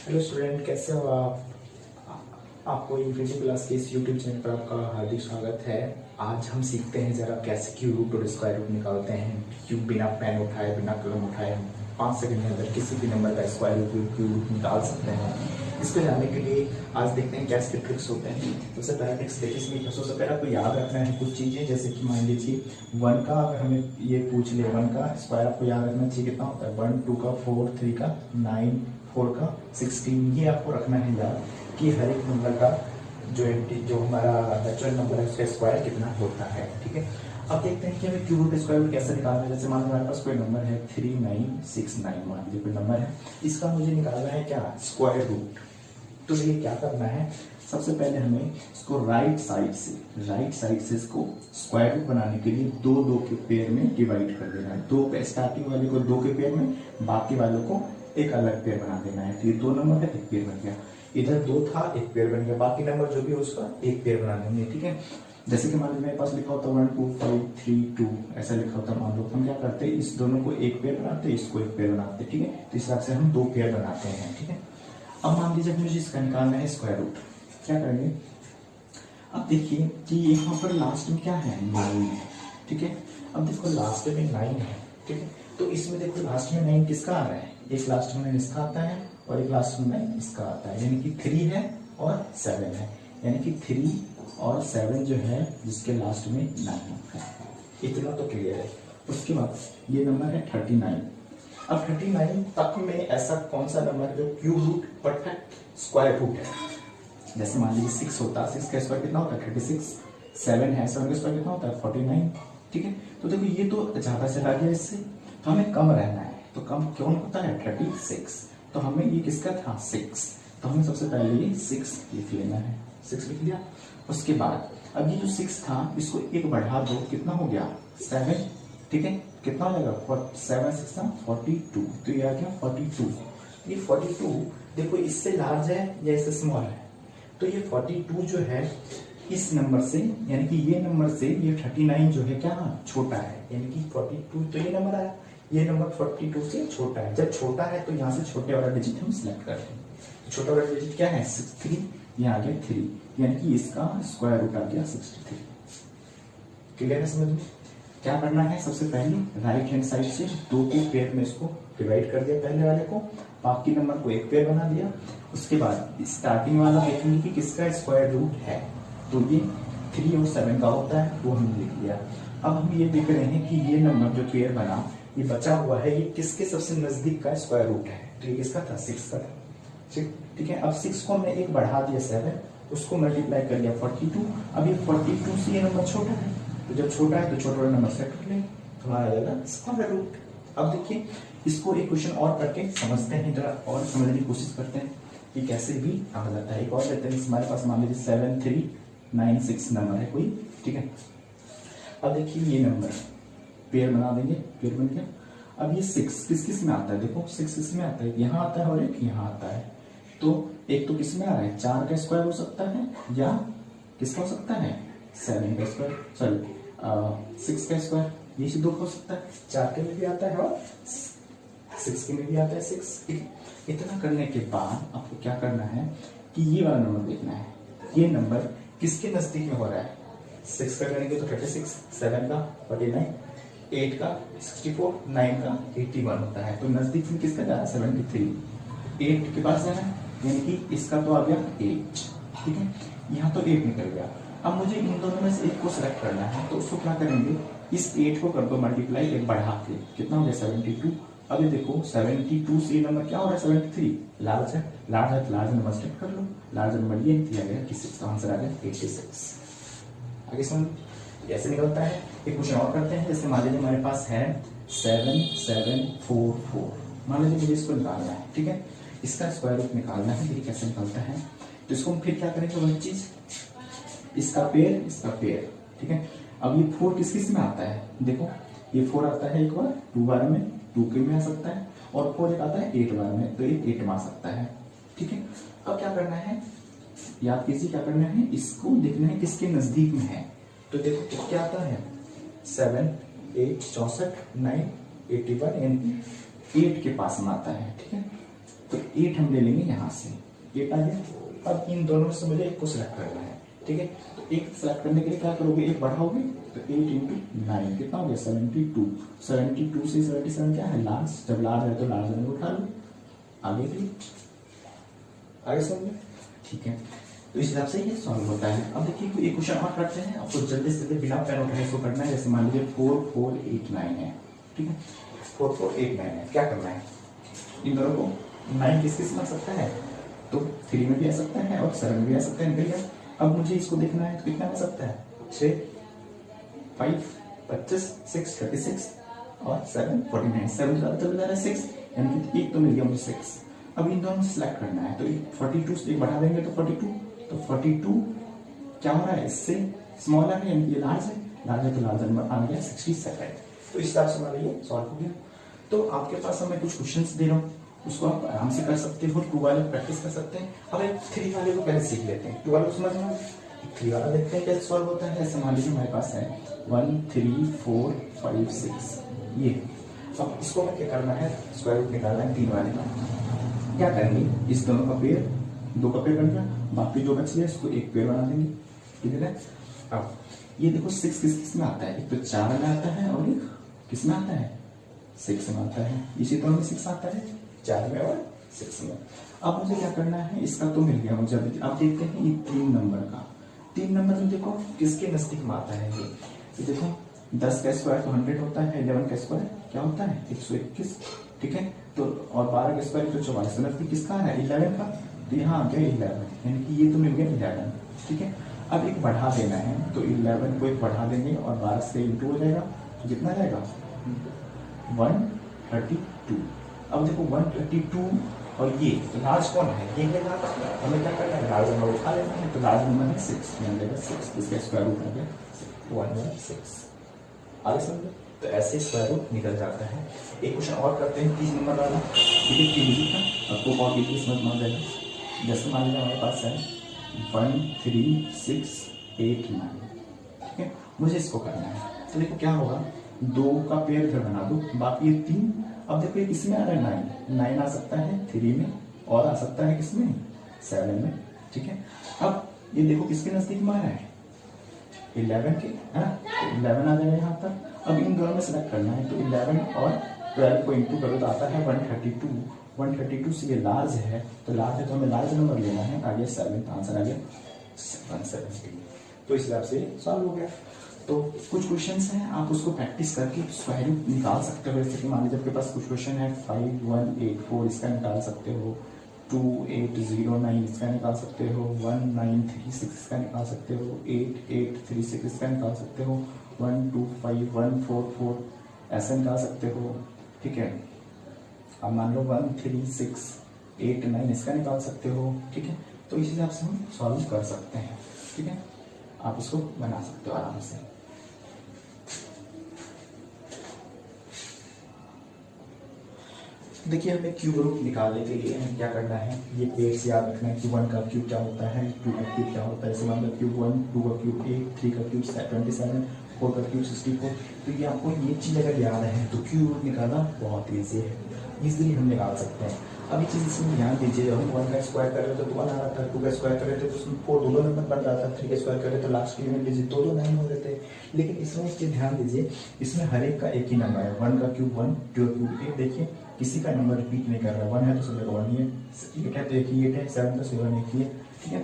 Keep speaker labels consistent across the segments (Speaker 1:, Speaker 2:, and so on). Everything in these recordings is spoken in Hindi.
Speaker 1: हेलो स्टूडेंट, कैसे हो आप? आपको इन्फिनिटी क्लास के इस यूट्यूब चैनल पर आपका हार्दिक स्वागत है। आज हम सीखते हैं जरा कैसे क्यूब रूट और स्क्वायर रूट निकालते हैं। क्यूब बिना पेन उठाए, बिना कलम उठाए 5 सेकंड के अंदर किसी भी नंबर का स्क्वायर रूट क्यूब रूट निकाल सकते हैं। इसको जानने के लिए आज देखते हैं कैसे ट्रिक्स होते हैं। सबसे पहला ट्रिक्स देखिए, इसमें सबसे पहले आपको याद रखना है कुछ चीज़ें, जैसे कि मान लीजिए 1 का, अगर हमें ये पूछ ले 1 का स्क्वायर, आपको याद रखना चाहिए कितना होता है। 1 2 का 4, 3 का 9, 4 का 16। ये आपको रखना है याद कि हर एक नंबर का जो हमारा नेचुरल नंबर है उसका स्क्वायर कितना होता है। ठीक है, अब देखते हैं कि हमें क्यूब रूट स्क्वायर रूट कैसे निकालना है। जैसे मान लो हमारे पास कोई नंबर है 3969, मान लीजिए कोई नंबर है, इसका मुझे निकालना है क्या, स्क्वायर रूट। तो ये क्या करना है, सबसे पहले हमें इसको राइट साइड से इसको स्क्वायर रूट बनाने के लिए दो दो के पेयर में डिवाइड कर देना है। दो पे स्टार्टिंग वाले को दो के पेयर में, बाकी वालों को एक अलग पेयर बना देना है। तो ये 2 नंबर है, एक पेयर बन गया। इधर 2 था, एक पेयर बन गया। बाकी नंबर जो भी है उसका एक पेयर बना देंगे। ठीक है, जैसे कि मान लीजिए मेरे पास लिखा होता 1 2 5 3 2 ऐसा लिखा होता। मान लो हम क्या करते हैं, इस दोनों को एक पेयर बनाते, इसको एक पेयर बनाते। ठीक है, तो इस तरह से हम 2 पेयर बनाते हैं। ठीक है, अब मान लीजिए मुझे इसका निकालना है स्क्वायर रूट। क्या करेंगे, अब देखिए कि यहाँ पर लास्ट में क्या है, 9 है। ठीक है, अब देखो लास्ट में 9 है। ठीक है, तो इसमें देखो लास्ट में 9 किसका आ रहा है, एक लास्ट में 9 इसका आता है और एक लास्ट में 9 इसका आता है, यानी कि 3 है और 7 है। यानी कि 3 और 7 जो है जिसके लास्ट में 9 है। इतना तो क्लियर है। उसके बाद ये नंबर है 39। अब 39 तक में ऐसा कौन सा नंबर है जो cube root perfect square root है। जैसे मान लीजिए 6 होता है, 6 का स्क्वायर कितना होता है 36। 7 है, 7 का स्क्वायर कितना होता है 49। ठीक है, तो देखो ये तो ज्यादा चला गया इससे, तो हमें कम रहना है। तो कम कौन होता है 36। तो हमें ये किसका था 6, तो हमें सबसे पहले ये 6 लिख लेना है। 6 लिख लिया। उसके बाद अब ये जो 6 था इसको एक बढ़ा दो, कितना हो गया 7। ठीक है, कितना हो जाएगा 7 6 42। तो ये आ गया 42। ये 42 देखो इससे लार्ज है या इससे स्मॉल है, तो ये 42 जो है इस नंबर से, यानी कि ये नंबर से ये 39 जो है क्या छोटा है। यानी कि 42 तो ये नंबर आया, ये नंबर 42 से छोटा है। जब छोटा है तो यहाँ से छोटे वाला डिजिट हम सिलेक्ट करते हैं। तो छोटा वाला डिजिट क्या है 63, ये आ गया 3, यानी कि इसका स्क्वायर रूट आ गया 63। क्लियर है समझ में? क्या करना है, सबसे पहले राइट हैंड साइड से 2 के पेयर में इसको डिवाइड कर दिया पहले वाले को, बाकी नंबर को एक पेयर बना दिया। उसके बाद स्टार्टिंग वाला देखेंगे कि किसका स्क्वायर रूट है, तो ये 3 और 7 का होता है, वो हमने लिख लिया। अब हम ये देख रहे हैं कि ये नंबर जो पेयर बना, ये बचा हुआ है, ये किसके सबसे नजदीक का स्क्वायर रूट है। तो ये किसका था 6 का था। ठीक है, अब 6 को हमने एक बढ़ा दिया 7, उसको मल्टीप्लाई कर लिया 42। अब ये 42 से ये नंबर छोटा है, तो जब छोटा है तो छोटा वाला नंबर सेट कर लें, तो हमारा आ जाएगा स्क्वायर रूट। अब देखिए इसको एक क्वेश्चन और करके समझते हैं, जरा और समझने की कोशिश करते हैं कि कैसे भी आ जाता है। एक और लेते हैं, हमारे पास मान लीजिए 7396 नंबर है कोई। ठीक है, अब देखिए ये नंबर पेयर बना देंगे, पेयर बन गया। अब ये 6 किस किस में आता है, देखो 6 किस में आता है, यहाँ आता है और एक यहाँ आता है। तो एक तो किस में आ रहा है, 4 का स्क्वायर हो सकता है, या किसका हो सकता है 7 का स्क्वायर, सॉरी 6 का स्क्वायर, ये से 2 हो सकता है। 4 के में भी आता है और 6 के में भी आता है 6। इतना करने के बाद आपको क्या करना है कि ये वाला नंबर देखना है, ये नंबर किसके नजदीक में हो रहा है। 6 का करेंगे तो 36, 7 का 49, 8 का 64, 9 का 81 होता है। तो नजदीक में किसका जा रहा है 73, 8 के पास जाना है, यानी कि इसका तो आ गया 8। ठीक है, यहाँ तो 8 निकल गया। अब मुझे इन दोनों में से एक को सिलेक्ट करना है, तो उसको क्या करेंगे, इस 8 को कर दो मल्टीप्लाई, एक बढ़ा के कितना हो गया 72। अब ये देखो 72 से नंबर क्या हो रहा है 73, लार्ज है, लार्ज है तो लार्ज नंबर सेट कर लो। लार्ज नंबर ये दिया गया कि 6 का आंसर आ गया 86। आगे समझ कैसे निकलता है। एक क्वेश्चन और करते हैं, जैसे मान लीजिए हमारे पास है 7744, मान लीजिए मुझे इसको निकालना है। ठीक है, इसका स्क्वायर रूट निकालना है, देखिए कैसे निकलता है। तो इसको हम फिर क्या करेंगे, वही चीज, इसका पेयर इसका पेयर। ठीक है, अब ये 4 किस किस में आता है, देखो ये 4 आता है एक बार 2 बार में, 2 के में आ सकता है, और 4 एक आता है 8 बार में, तो ये 8 में आ सकता है। ठीक है, अब क्या करना है, याद कीजिए क्या करना है, इसको देखना है किसके नजदीक में है। तो देखो क्या आता है 7 8 64 9 81, यानी 8 के पास में आता है। ठीक है, तो 8 हम ले लेंगे यहाँ से, 8 आ गया। अब इन दोनों में से मुझे एक को सिलेक्ट करना है, ठीक है। तो एक सेलेक्ट करने के लिए क्या करोगे, एक बढ़ाओगे तो 8 इंटू 9 कितना हो गया 72। 72 से 77 क्या है लार्ज, जब लार्ज है तो लार्ज नंबर उठा लो, आगे भी आगे समझ, ठीक है। तो इस हिसाब से ये सॉल्व होता है। अब देखिए कोई एक क्वेश्चन और करते हैं, आपको जल्दी से बिना पेन उठाए इसको करना है। जैसे मान लीजिए 4489 है, ठीक है, 4489 है, क्या करना है, इन दोनों को 9 किस किस में आ सकता है, तो 3 में भी आ सकता है और 7 में भी आ सकता है, निकल गया। अब मुझे इसको देखना है तो कितना आ सकता है, 6 5 25 6 36 और 7 49, 7 चल जा रहा है 6, यानी कि एक तो मिल गया मुझे 6। अब इन दोनों से सिलेक्ट करना है, तो 42 से एक बढ़ा देंगे तो 42 क्या हो रहा है, इससे स्मॉल है यानी ये लार्ज है तो लार्ज नंबर आ गया 67। तो इस हिसाब से हमारा ये सॉल्व हो गया। तो आपके पास मैं कुछ क्वेश्चंस दे रहा हूँ, उसको आप आराम से कर सकते हो, 2 वाले प्रैक्टिस कर सकते हैं। अब एक 3 वाले को पहले सीख लेते हैं, 2 वाले को समझ में, 3 वाला देखते हैं कैसे सॉल्व होता है। जैसे मान लीजिए हमारे पास है 1 3 4 5 6 ये। अब इसको हमें क्या करना है, स्क्वायर रूट निकालना है 3 वाले का। क्या करेंगे, इस दोनों का पेयर, 2 का पेयर बन गया, बाकी जो बच गया इसको एक पेयर बना देंगे, ठीक है। अब ये देखो 6 किस किस में आता है, एक तो 4 में आता है और एक किस में आता है, 6 में आता है। इसी तरह में 6 आता है 4 में और 6 में। अब मुझे क्या करना है, इसका तो मिल गया मुझे। अब देखते हैं ये 3 नंबर का, 3 नंबर में देखो किसके नजदीक में आता है ये देखो 10 का स्क्वायर तो 100 होता है, 11 का स्क्वायर क्या होता है 121, ठीक है। तो और 12 का स्क्वायर तो 44, नजदीक किसका है 11 का, तो यहाँ आ गया 11, यानी कि ये तो मिल गया 11, ठीक है। अब एक बढ़ा देना है तो 11 को एक बढ़ा देंगे और 12 से इंटू हो जाएगा, तो कितना जाएगा 132। अब देखो 132 और ये तो लार्ज कौन है, ये है लार्ज, हमें क्या करना है लार्ज नंबर उठा लेना है। तो लार्ज नंबर है 6, यहाँ जाएगा 6, इसका स्क्वायर रूट आ गया 116, आगे समझे। तो ऐसे स्क्वायर रूट निकल जाता है। एक क्वेश्चन और करते हैं 30 नंबर वाला, ठीक है, 3 डिजिट का, आपको और डिजिट समझ में आ जाएगा। जैसे मान लीजिए हमारे पास है 13689, ठीक है, मुझे इसको करना है। तो देखो क्या होगा, 2 का पेयर इधर बना दो, बाकी ये 3। अब देखो ये किसमें आ रहा है 9 आ सकता है 3 में और आ सकता है किसमें 7 में, ठीक है। अब ये देखो किसके नजदीक में आ रहा है 11 के, है ना, तो 11 आ जाएगा यहाँ पर। अब इन दोनों में सेलेक्ट करना है, तो 11 और 12 को इंटू करो तो आता है 132। 132 से ये लार्ज है, तो लार्ज है तो हमें लार्ज नंबर लेना है, आ गया 7, आंसर आ गया 170। तो इस हिसाब से सॉल्व हो गया। तो कुछ क्वेश्चंस हैं, आप उसको प्रैक्टिस करके स्क्वायर रूट निकाल सकते हो। जैसे कि मान लीजिए आपके पास कुछ क्वेश्चन है 5184, इसका निकाल सकते हो, 2809 इसका निकाल सकते हो, 1936 इसका निकाल सकते हो, 8836 इसका निकाल सकते हो, 125144 ऐसा निकाल सकते हो, ठीक है। अब मान लो 13689 इसका निकाल सकते हो, ठीक है। तो इस हिसाब से हम सॉल्व कर सकते हैं, ठीक है, आप इसको बना सकते हो आराम से। देखिए हमें क्यूब रूट निकालने के लिए हमें क्या करना है, ये पेड़ से याद रखना है कि 1 का क्यूब क्या होता है, 2 का क्यूब क्या होता है। जैसे मान लो क्यूब 1, 2 का क्यूब 8, 3 का क्यूब 27, 4 का क्यूब 64। तो ये आपको ये चीज़ अगर याद है तो क्यूब रूट निकालना बहुत ईजी है, इजीली हम निकाल सकते हैं। अब ये चीज़ इसमें ध्यान दीजिए, जब हम 1 का स्क्वायर कर रहे थे तो 1 आ रहा था, 2 का स्क्वायर कर रहे थे तो उसमें 4 दोनों नंबर बन रहा था, 3 का स्क्वायर कर रहे तो लास्ट के यूनिट डिजिट 2 9 हो रहे थे। लेकिन इसमें एक चीज़ ध्यान दीजिए, इसमें हर एक का एक ही नंबर है, 1 का क्यूब 1, 2 का क्यूब 8। देखिए किसी का नंबर रिपीट नहीं कर रहा है, 1 है तो सब जगह 1 ही है, 8 है तो एक ही 8 है, 7 तो 7 एक ही है, ठीक है।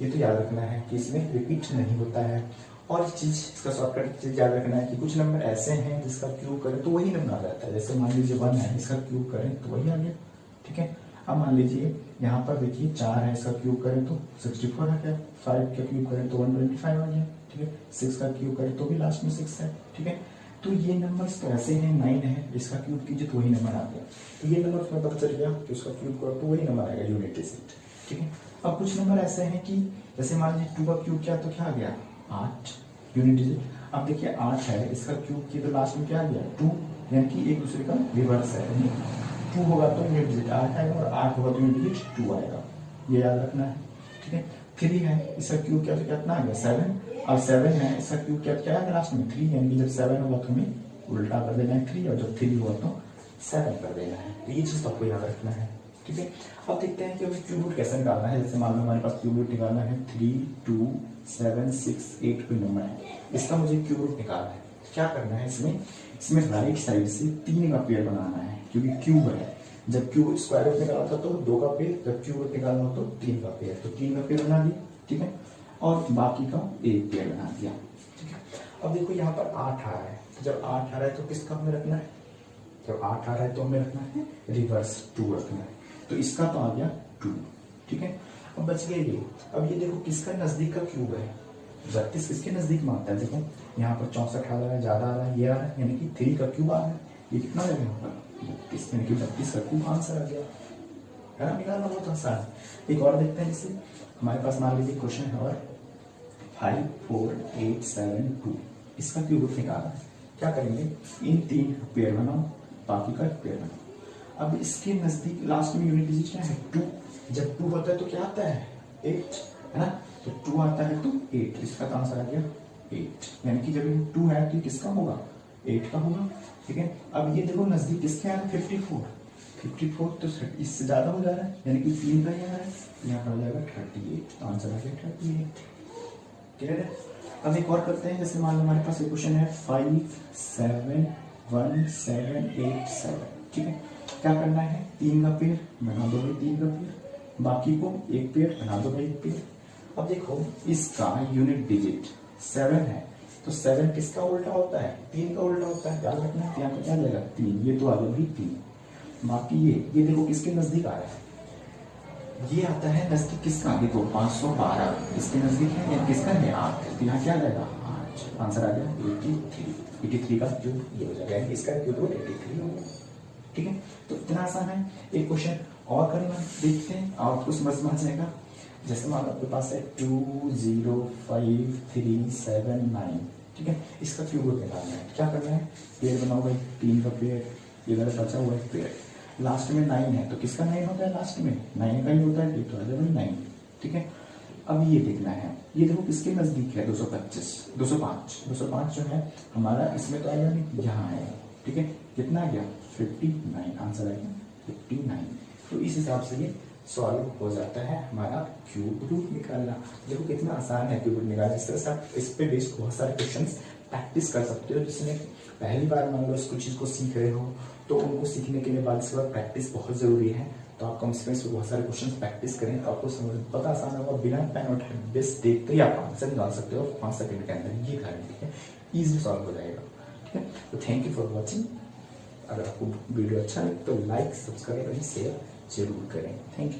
Speaker 1: ये तो याद रखना है कि इसमें रिपीट नहीं होता है। और इस चीज़ इसका शॉर्टकट चीज़ याद रखना है कि कुछ नंबर ऐसे हैं जिसका क्यूब करें तो वही नंबर आ जाता है। जैसे मान लीजिए 1 है, इसका क्यूब करें तो वही आ गया, ठीक है। अब मान लीजिए यहाँ पर देखिए 4 है, इसका क्यूब करें तो 64 आ गया, 5 का क्यूब करें तो 125 आ गया, ठीक है। 6 का क्यूब करें तो भी लास्ट में 6 है, ठीक है। तो ये नंबर्स तो ऐसे हैं, 9 है, इसका क्यूब कीजिए तो वही नंबर आ गया। तो ये नंबर उसमें पता चल गया कि उसका क्यूब करो तो वही नंबर आएगा, यूनिट डिजिट, ठीक है। अब कुछ नंबर ऐसे हैं कि जैसे मान लीजिए 2 का क्यूब क्या तो क्या आ गया 8, यूनिट डिजिट। अब देखिए 8 है, इसका क्यूब किया तो लास्ट में क्या आ गया 2, यानी कि एक दूसरे का रिवर्स है, 2 होगा तो यूनिट डिजिट 8 आएगा और 8 होगा तो यूनिट डिजिट 2 आएगा, ये याद रखना है, ठीक है। 3 है, इसका क्यूब क्या तो कितना आ गया 7। अब 7 है, इसका क्यूब क्या क्या है लास्ट में 3, यानी कि जब 7 होगा तो हमें उल्टा कर देना है 3, और जब 3 हुआ तो 7 कर देना है। तो ये चीज तो आपको याद रखना है, ठीक है। अब देखते हैं कि हमें क्यूब रूट कैसे निकालना है। जैसे मान लो हमारे पास क्यूब रूट निकालना है 3, 2, 7, 6, 8 कोई नंबर है, इसका मुझे क्यूब रूट निकालना है। क्या करना है इसमें राइट साइड से 3 का पेयर बनाना है, क्योंकि क्यूब है। जब क्यूब स्क्वायर रूट निकालना था तो 2 का पेयर, जब क्यूब रूट निकालना हो तो 3 का पेयर, तो 3 का पेयर बना दिया, ठीक है। और बाकी का 1 पेयर बना दिया, ठीक है। अब देखो यहाँ पर 8 आ रहा है, तो जब 8 आ रहा है तो किसका हमें रखना है, जब 8 आ रहा है तो हमें रखना है रिवर्स 2 रखना है, तो इसका तो आ गया 2, ठीक है। अब बच गया ये। अब ये देखो किसका नजदीक का क्यूब है, 32 किसके नजदीक में आता है, देखो यहाँ पर 64 आ रहा है, ज्यादा आ रहा है, ये आ रहा है, यानी कि 3 का क्यूब आ रहा है, ये कितना आ गया 32, यानी कि 32 का क्यूब आंसर आ गया, है ना। निकालना बहुत आसान। एक और देखते हैं, जैसे हमारे पास मान लीजिए क्वेश्चन है और 5, 4, 8, 7, 2, इसका क्यूब रूट निकालना है। क्या करेंगे, इन 3 पेयर बनाओ, बाकी का पेयर बनाओ। अब इसके नजदीक लास्ट में यूनिट डिजिट क्या है 2, जब 2 होता है तो क्या आता है 8, है ना, तो 2 आता है तो 8, इसका आंसर आ गया 8, यानी कि जब 2 है तो किसका होगा 8 का होगा, ठीक है। अब ये देखो नजदीक किसके आ रहा है 54 तो इससे ज्यादा हो जा रहा है, यानी कि 3 का ही आ रहा है, यहाँ पर आ जाएगा 38, तो आंसर आ गया 38, क्लियर है। अब एक और करते हैं, जैसे मान लो हमारे पास एक क्वेश्चन है 5, 7, 1, 7, 8, 7, ठीक है। क्या करना है, 3 का पेयर बना दो भाई, 3 का पेयर, बाकी को 1 पेयर बना दो भाई, 1 पेयर। अब देखो इसका यूनिट डिजिट 7 है, तो 7 किसका उल्टा होता है 3 का उल्टा होता है, याद रखना है, यहाँ पर क्या जाएगा 3, ये तो आ गया भाई 3। बाकी ये देखो किसके नजदीक आ रहा है, ये आता है नजदीक किसका, देखो 512 इसके नजदीक है, या किसका है 8, तो यहाँ क्या आ जाएगा 8, आंसर आ गया 83 का क्यूब ये हो जाएगा, इसका क्यूब रूट 83 होगा, ठीक है। तो इतना आसान है। एक क्वेश्चन और करना देखते हैं, आपको समझ में आ जाएगा। जैसे मान लो आपके पास है 2, 0, 5, 3, 7, 9, ठीक है। इसका क्यूब रूट निकालना है। क्या करना है, पेयर बनाओ भाई, 3 का पेयर, इधर बचा हुआ है पेयर, लास्ट में 9 है, तो किसका 9 होता है, लास्ट में 9 का ही होता है, तो आ जाएगा 9, ठीक है। अब ये देखना है, ये देखो किसके नजदीक है 205 जो है हमारा, इसमें तो आएगा नहीं, यहाँ है, ठीक है। कितना आ गया 59, आंसर आएगा 59। तो इस हिसाब से ये सॉल्व हो जाता है हमारा क्यूब रूट निकालना। देखो कितना आसान है क्यूब रूट निकालना। इस तरह से आप इस पे बेस्ड बहुत सारे क्वेश्चंस प्रैक्टिस कर सकते हो। जिसमें पहली बार मान लो इस कुछ चीज को सीख रहे हो, तो उनको सीखने के लिए बाद इसके बाद प्रैक्टिस बहुत जरूरी है। तो आप कम से कम इसमें बहुत सारे क्वेश्चन प्रैक्टिस करें, तो आपको समझ पता आसान होगा। बिना पेन और बेस देखते ही आप आंसर निकाल सकते हो 5 सेकंड के अंदर, ये गारंटी है, इजी सॉल्व हो जाएगा, ठीक है। तो थैंक यू फॉर वॉचिंग। अगर आपको वीडियो अच्छा लगे तो लाइक, सब्सक्राइब और शेयर जरूर करें। Thank you.